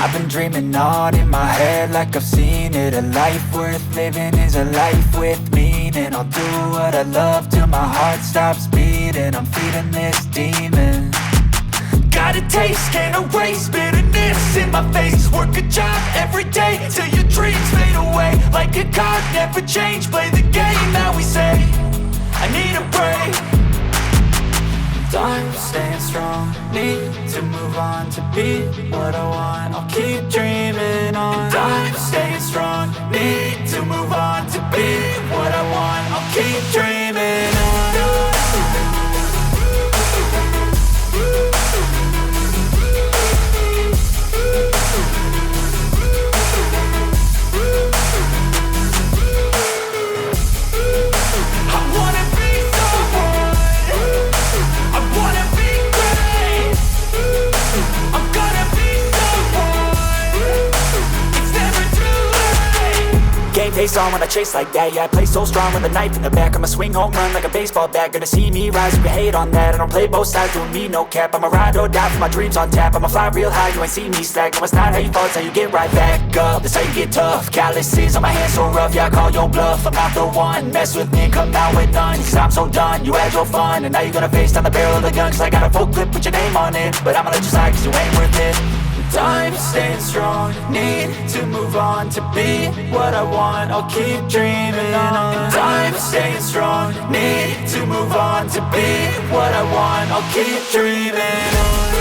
I've been dreaming on in my head like I've seen it. A life worth living is a life with meaning. I'll do what I love till my heart stops beating. I'm feeding this demon. Got a taste, can't erase bitterness in my face. Work a job every day till your dreams fade away. Like a card, never change, play the game that we say. I need a break. Time staying strong, need to move on to be what I want. I'll keep dreaming on. Time staying strong, need to move on to be what I want. I'll keep dreaming on. Face on when I chase like that. Yeah, I play so strong with a knife in the back. I'ma swing home run like a baseball bat. Gonna see me rise, you can hate on that. I don't play both sides, doing me no cap. I'ma ride or die for my dreams on tap. I'ma fly real high, you ain't see me slack. No, it's not how you fall, it's how you get right back up. That's how you get tough. Calluses on my hands so rough, yeah, I call your bluff. I'm not the one, mess with me and come out with none. Cause I'm so done, you had your fun. And now you're gonna face down the barrel of the gun. Cause I got a full clip with your name on it. But I'ma let you slide cause you ain't worth it. Time staying strong, need to move on to be what I want. I'll keep dreaming on. Time staying strong, need to move on to be what I want. I'll keep dreaming on.